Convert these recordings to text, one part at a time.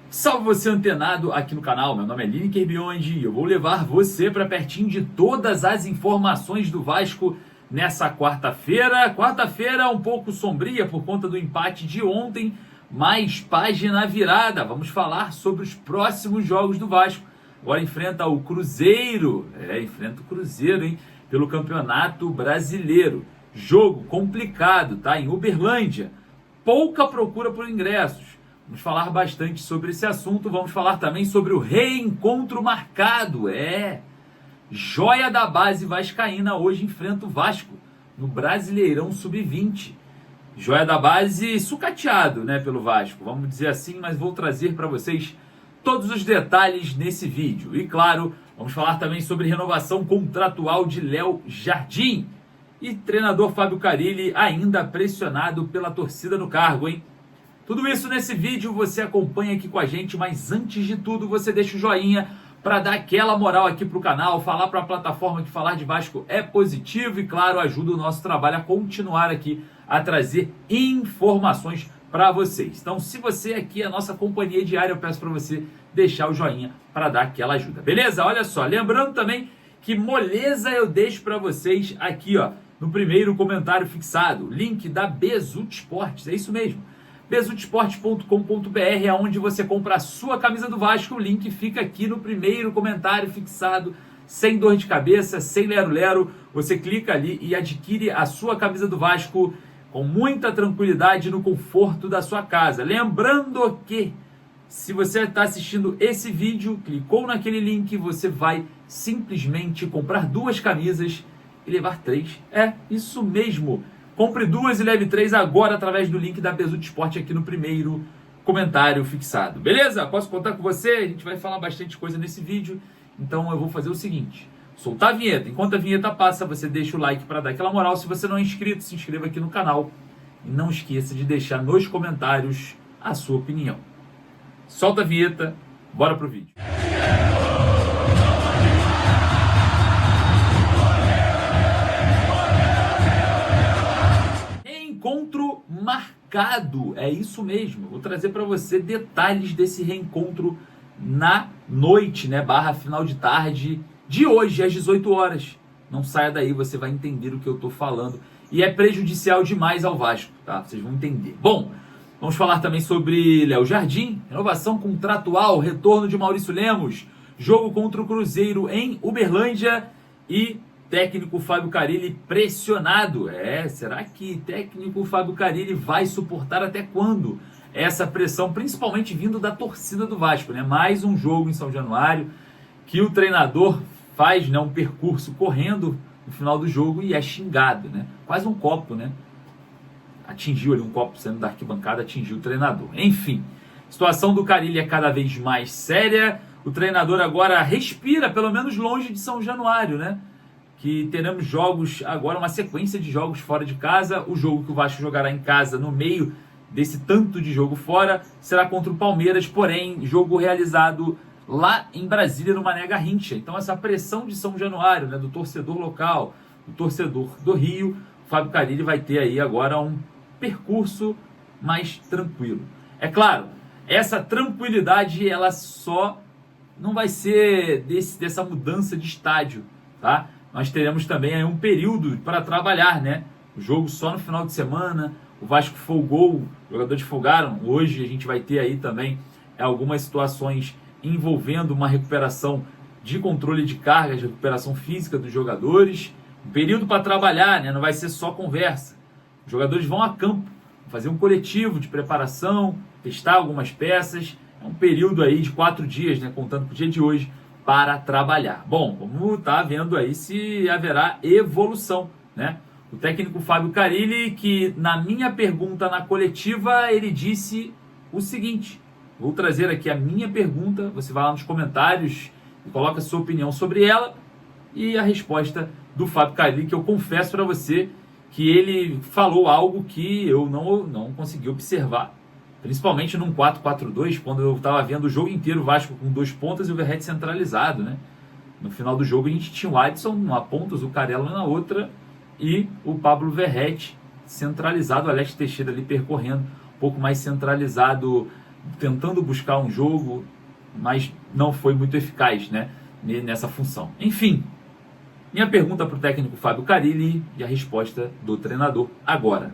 Salve você antenado aqui no canal, meu nome é Lineker Biondi e eu vou levar você para pertinho de todas as informações do Vasco nessa quarta-feira. Quarta-feira um pouco sombria por conta do empate de ontem, mas página virada. Vamos falar sobre os próximos jogos do Vasco. Agora enfrenta o Cruzeiro, enfrenta o Cruzeiro, hein, pelo Campeonato Brasileiro. Jogo complicado, tá? Em Uberlândia, pouca procura por ingressos. Vamos falar bastante sobre esse assunto. Vamos falar também sobre o reencontro marcado. Joia da base vascaína hoje enfrenta o Vasco no Brasileirão Sub-20. Joia da base sucateado, né, pelo Vasco, vamos dizer assim, mas vou trazer para vocês todos os detalhes nesse vídeo. E claro, vamos falar também sobre renovação contratual de Léo Jardim. E treinador Fábio Carille ainda pressionado pela torcida no cargo, hein? Tudo isso nesse vídeo você acompanha aqui com a gente, mas antes de tudo você deixa o joinha para dar aquela moral aqui pro canal, falar para a plataforma que falar de Vasco é positivo e claro, ajuda o nosso trabalho a continuar aqui a trazer informações para vocês. Então, se você aqui é a nossa companhia diária, eu peço para você deixar o joinha para dar aquela ajuda, beleza? Olha só, lembrando também que moleza eu deixo para vocês aqui, ó, no primeiro comentário fixado, link da Bezut Esportes, é isso mesmo. Bezutesportes.com.br é onde você compra a sua camisa do Vasco. O link fica aqui no primeiro comentário fixado, sem dor de cabeça, sem lero-lero. Você clica ali e adquire a sua camisa do Vasco com muita tranquilidade no conforto da sua casa. Lembrando que se você está assistindo esse vídeo, clicou naquele link, você vai simplesmente comprar 2 camisas e levar 3. É isso mesmo. Compre 2 e leve 3 agora através do link da Bezut Esporte aqui no primeiro comentário fixado. Beleza? Posso contar com você? A gente vai falar bastante coisa nesse vídeo. Então eu vou fazer o seguinte. Soltar a vinheta. Enquanto a vinheta passa, você deixa o like para dar aquela moral. Se você não é inscrito, se inscreva aqui no canal. E não esqueça de deixar nos comentários a sua opinião. Solta a vinheta. Bora pro vídeo. Reencontro marcado, é isso mesmo. Vou trazer para você detalhes desse reencontro na noite, né, barra final de tarde de hoje, às 18 horas. Não saia daí, você vai entender o que eu tô falando. E é prejudicial demais ao Vasco, tá? Vocês vão entender. Bom, vamos falar também sobre Léo Jardim, renovação contratual, retorno de Maurício Lemos, jogo contra o Cruzeiro em Uberlândia e técnico Fábio Carille pressionado. Será que técnico Fábio Carille vai suportar até quando essa pressão, principalmente vindo da torcida do Vasco, né? Mais um jogo em São Januário que o treinador faz, né, um percurso correndo no final do jogo e é xingado, né? Quase um copo, né? Atingiu ali um copo saindo da arquibancada, atingiu o treinador. Enfim, a situação do Carille é cada vez mais séria. O treinador agora respira, pelo menos longe de São Januário, né? Que teremos jogos agora, uma sequência de jogos fora de casa. O jogo que o Vasco jogará em casa no meio desse tanto de jogo fora será contra o Palmeiras, porém jogo realizado lá em Brasília, no Mané Garrincha. Então essa pressão de São Januário, né, do torcedor local, do torcedor do Rio, o Fábio Carille vai ter aí agora um percurso mais tranquilo. É claro, essa tranquilidade ela só não vai ser dessa mudança de estádio, tá? Nós teremos também aí um período para trabalhar, né? O jogo só no final de semana, o Vasco folgou, os jogadores folgaram. Hoje a gente vai ter aí também algumas situações envolvendo uma recuperação de controle de cargas, de recuperação física dos jogadores. Um período para trabalhar, né? Não vai ser só conversa. Os jogadores vão a campo, fazer um coletivo de preparação, testar algumas peças. É um período aí de 4 dias, né? Contando com o dia de hoje, para trabalhar. Bom, vamos estar vendo aí se haverá evolução, né? O técnico Fábio Carille, que na minha pergunta na coletiva, ele disse o seguinte, vou trazer aqui a minha pergunta, você vai lá nos comentários e coloca a sua opinião sobre ela e a resposta do Fábio Carille, que eu confesso para você que ele falou algo que eu não consegui observar. Principalmente num 4-4-2, quando eu estava vendo o jogo inteiro, o Vasco com 2 pontas e o Verratti centralizado, né? No final do jogo a gente tinha o Adson numa ponta, o Zuccarello na outra e o Pablo Verratti centralizado, o Alex Teixeira ali percorrendo, um pouco mais centralizado tentando buscar um jogo, mas não foi muito eficaz, né, nessa função. Enfim, minha pergunta para o técnico Fábio Carille e a resposta do treinador agora.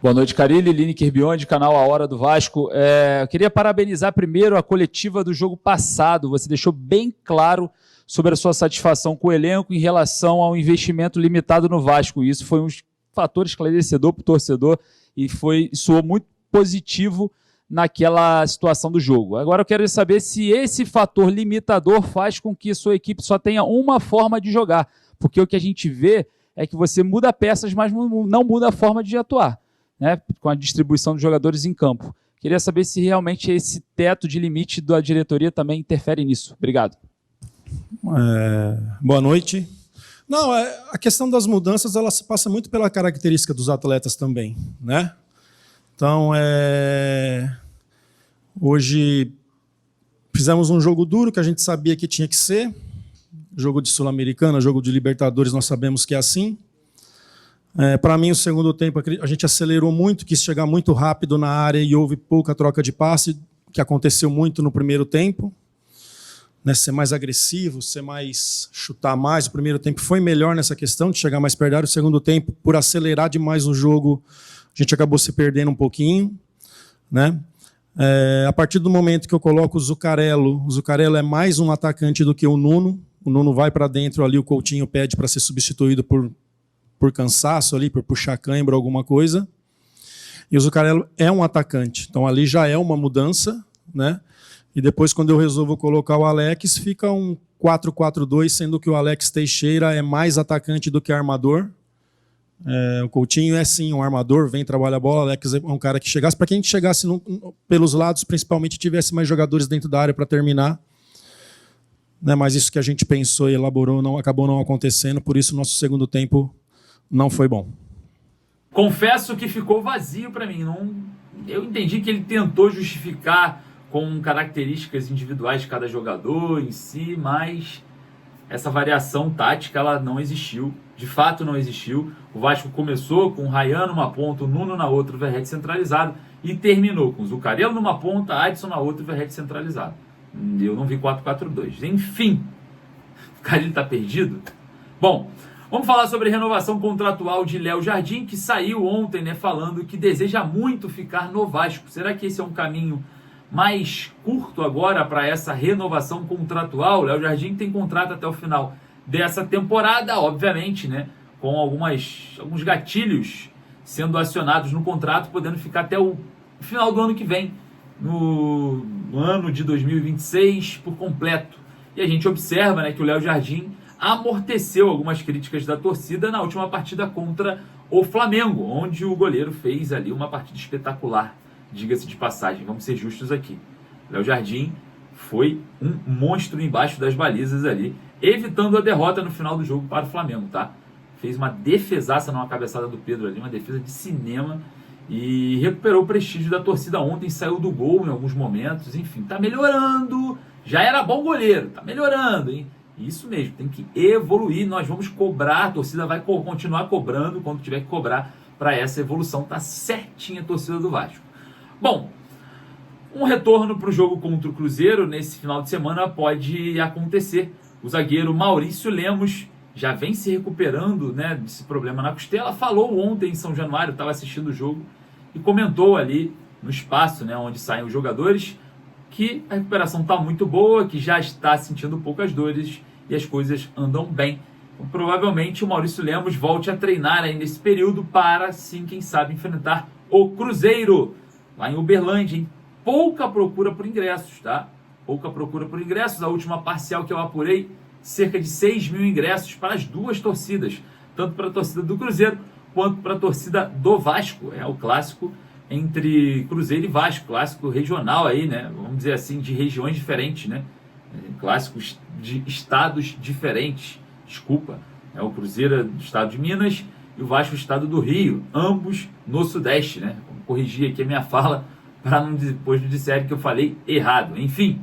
Boa noite, Carille, Lineker Biondi, canal A Hora do Vasco. Eu queria parabenizar primeiro a coletiva do jogo passado. Você deixou bem claro sobre a sua satisfação com o elenco em relação ao investimento limitado no Vasco. Isso foi um fator esclarecedor para o torcedor e soou muito positivo naquela situação do jogo. Agora eu quero saber se esse fator limitador faz com que a sua equipe só tenha uma forma de jogar, porque o que a gente vê é que você muda peças, mas não muda a forma de atuar, né, com a distribuição dos jogadores em campo. Queria saber se realmente esse teto de limite da diretoria também interfere nisso. Obrigado. Boa noite. Não, a questão das mudanças, ela se passa muito pela característica dos atletas também, né? Então, hoje fizemos um jogo duro que a gente sabia que tinha que ser. Jogo de Sul-Americana, jogo de Libertadores, nós sabemos que é assim. Para mim, o segundo tempo, a gente acelerou muito, quis chegar muito rápido na área e houve pouca troca de passe, que aconteceu muito no primeiro tempo. Né, ser mais agressivo, chutar mais. O primeiro tempo foi melhor nessa questão de chegar mais perto da área. O segundo tempo, por acelerar demais o jogo, a gente acabou se perdendo um pouquinho. Né? A partir do momento que eu coloco o Zuccarello é mais um atacante do que o Nuno. O Nuno vai para dentro ali, o Coutinho pede para ser substituído por cansaço ali, por puxar cãibra, alguma coisa. E o Zuccarello é um atacante. Então ali já é uma mudança, né? E depois, quando eu resolvo colocar o Alex, fica um 4-4-2, sendo que o Alex Teixeira é mais atacante do que armador. O Coutinho é sim um armador, vem trabalhar a bola. O Alex é um cara que chegasse, para que a gente chegasse pelos lados, principalmente tivesse mais jogadores dentro da área para terminar. Né, mas isso que a gente pensou e elaborou acabou não acontecendo, por isso o nosso segundo tempo não foi bom. Confesso que ficou vazio para mim. Eu entendi que ele tentou justificar com características individuais de cada jogador em si, mas essa variação tática ela não existiu, de fato não existiu. O Vasco começou com o Ryan numa ponta, o Nuno na outra, o Verratti centralizado, e terminou com o Zuccarello numa ponta, Adson na outra e o Verratti centralizado. Eu não vi 4-4-2. Enfim, o Carille está perdido? Bom, vamos falar sobre a renovação contratual de Léo Jardim, que saiu ontem, né, falando que deseja muito ficar no Vasco. Será que esse é um caminho mais curto agora para essa renovação contratual? Léo Jardim tem contrato até o final dessa temporada, obviamente, né, com alguns gatilhos sendo acionados no contrato, podendo ficar até o final do ano que vem, no ano de 2026 por completo. E a gente observa, né, que o Léo Jardim amorteceu algumas críticas da torcida na última partida contra o Flamengo, onde o goleiro fez ali uma partida espetacular, diga-se de passagem, vamos ser justos aqui. Léo Jardim foi um monstro embaixo das balizas ali, evitando a derrota no final do jogo para o Flamengo, tá? Fez uma defesaça numa cabeçada do Pedro ali, uma defesa de cinema, e recuperou o prestígio da torcida ontem, saiu do gol em alguns momentos, enfim, tá melhorando, já era bom goleiro, tá melhorando, hein? Isso mesmo, tem que evoluir, nós vamos cobrar, a torcida vai continuar cobrando quando tiver que cobrar para essa evolução, tá certinha a torcida do Vasco. Bom, um retorno para o jogo contra o Cruzeiro nesse final de semana pode acontecer. O zagueiro Maurício Lemos já vem se recuperando, né, desse problema na costela. Falou ontem em São Januário, estava assistindo o jogo e comentou ali no espaço, né, onde saem os jogadores, que a recuperação está muito boa, que já está sentindo poucas dores e as coisas andam bem. Então, provavelmente o Maurício Lemos volte a treinar aí nesse período para, sim, quem sabe, enfrentar o Cruzeiro lá em Uberlândia, hein? Pouca procura por ingressos, tá? Pouca procura por ingressos. A última parcial que eu apurei, cerca de 6 mil ingressos para as duas torcidas, tanto para a torcida do Cruzeiro quanto para a torcida do Vasco. É o clássico entre Cruzeiro e Vasco, clássico regional aí, né? Vamos dizer assim, de regiões diferentes, né? Clássicos de estados diferentes. Desculpa, é o Cruzeiro do estado de Minas e o Vasco do estado do Rio, ambos no Sudeste, né? Vamos corrigir aqui a minha fala para não depois não disserem que eu falei errado. Enfim,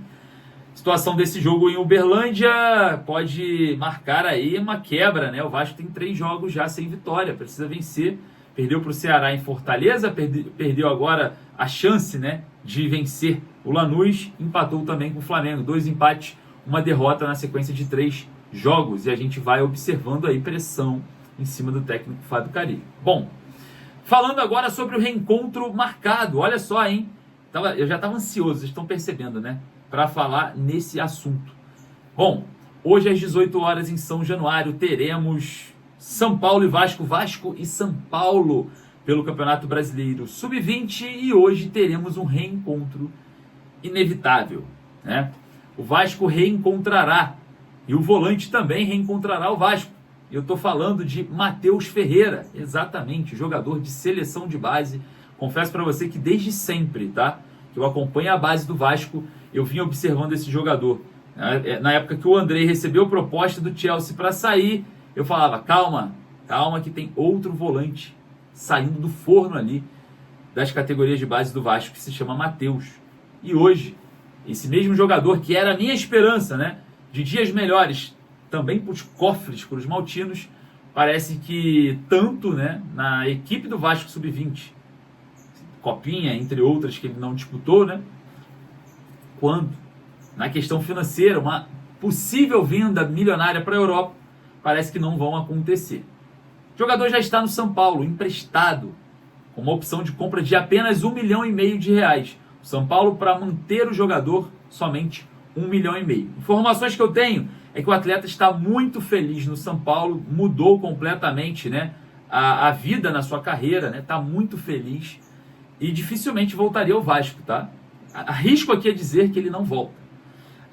situação desse jogo em Uberlândia pode marcar aí uma quebra, né? O Vasco tem 3 jogos já sem vitória, precisa vencer. Perdeu para o Ceará em Fortaleza, perdeu agora a chance, né, de vencer o Lanús, empatou também com o Flamengo. 2 empates, uma derrota na sequência de 3 jogos. E a gente vai observando aí pressão em cima do técnico Fábio Carille. Bom, falando agora sobre o reencontro marcado. Olha só, hein? Eu já estava ansioso, vocês estão percebendo, né? Para falar nesse assunto. Bom, hoje às 18 horas em São Januário teremos São Paulo e Vasco, Vasco e São Paulo pelo Campeonato Brasileiro Sub-20 e hoje teremos um reencontro inevitável, né? O Vasco reencontrará e o volante também reencontrará o Vasco. Eu estou falando de Matheus Ferreira, exatamente, jogador de seleção de base. Confesso para você que desde sempre, tá? Que eu acompanho a base do Vasco, eu vim observando esse jogador. Na época que o Andrei recebeu a proposta do Chelsea para sair, eu falava, calma, calma que tem outro volante saindo do forno ali das categorias de base do Vasco, que se chama Matheus. E hoje, esse mesmo jogador, que era a minha esperança, né, de dias melhores, também para os cofres, para os maltinos, parece que tanto, né, na equipe do Vasco Sub-20, Copinha, entre outras que ele não disputou, né, quanto na questão financeira, uma possível venda milionária para a Europa, parece que não vão acontecer. O jogador já está no São Paulo, emprestado, com uma opção de compra de apenas R$1,5 milhão de reais. O São Paulo, para manter o jogador, somente R$1,5 milhão. Informações que eu tenho é que o atleta está muito feliz no São Paulo, mudou completamente, né, a vida na sua carreira, né, está muito feliz e dificilmente voltaria ao Vasco, tá? Arrisco aqui a dizer que ele não volta.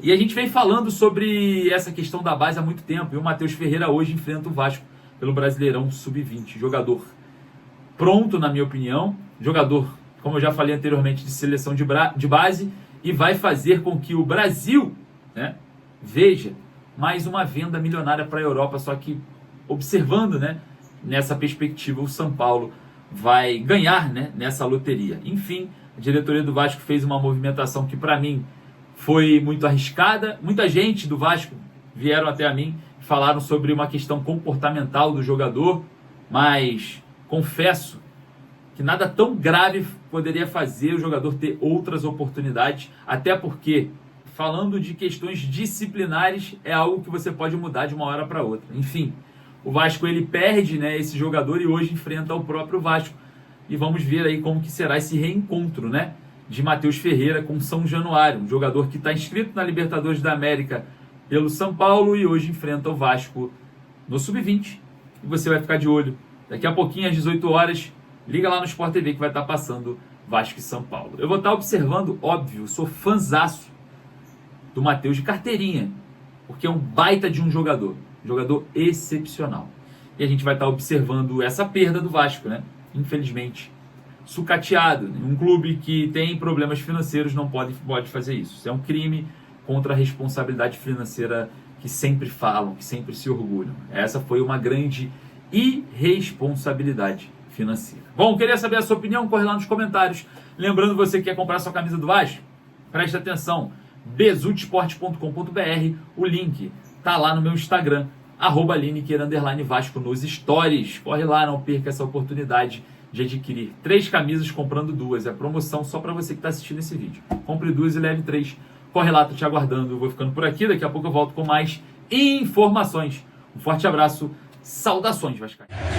E a gente vem falando sobre essa questão da base há muito tempo, e o Matheus Ferreira hoje enfrenta o Vasco pelo Brasileirão Sub-20. Jogador pronto, na minha opinião, jogador, como eu já falei anteriormente, de seleção de base, e vai fazer com que o Brasil, né, veja mais uma venda milionária para a Europa, só que observando, né, nessa perspectiva, o São Paulo vai ganhar, né, nessa loteria. Enfim, a diretoria do Vasco fez uma movimentação que para mim foi muito arriscada. Muita gente do Vasco vieram até a mim e falaram sobre uma questão comportamental do jogador, mas confesso que nada tão grave poderia fazer o jogador ter outras oportunidades, até porque, falando de questões disciplinares, é algo que você pode mudar de uma hora para outra. Enfim, o Vasco ele perde, né, esse jogador e hoje enfrenta o próprio Vasco. E vamos ver aí como que será esse reencontro, né, de Matheus Ferreira com São Januário, um jogador que está inscrito na Libertadores da América pelo São Paulo e hoje enfrenta o Vasco no Sub-20. E você vai ficar de olho. Daqui a pouquinho, às 18 horas, liga lá no Sport TV que vai estar passando Vasco e São Paulo. Eu vou estar observando, óbvio, sou fãzaço do Matheus de carteirinha, porque é um baita de um jogador excepcional. E a gente vai estar observando essa perda do Vasco, né? Infelizmente, sucateado. Um clube que tem problemas financeiros não pode fazer isso. Isso é um crime contra a responsabilidade financeira que sempre falam, que sempre se orgulham. Essa foi uma grande irresponsabilidade financeira. Bom, queria saber a sua opinião? Corre lá nos comentários. Lembrando, você que quer comprar sua camisa do Vasco, preste atenção, bezutesport.com.br, o link tá lá no meu Instagram, @Lineker_Vasco nos stories. Corre lá, não perca essa oportunidade de adquirir 3 camisas comprando 2. É promoção só para você que está assistindo esse vídeo. Compre 2 e leve 3. Corre lá, tô te aguardando. Eu vou ficando por aqui, daqui a pouco eu volto com mais informações. Um forte abraço, saudações vascaínas.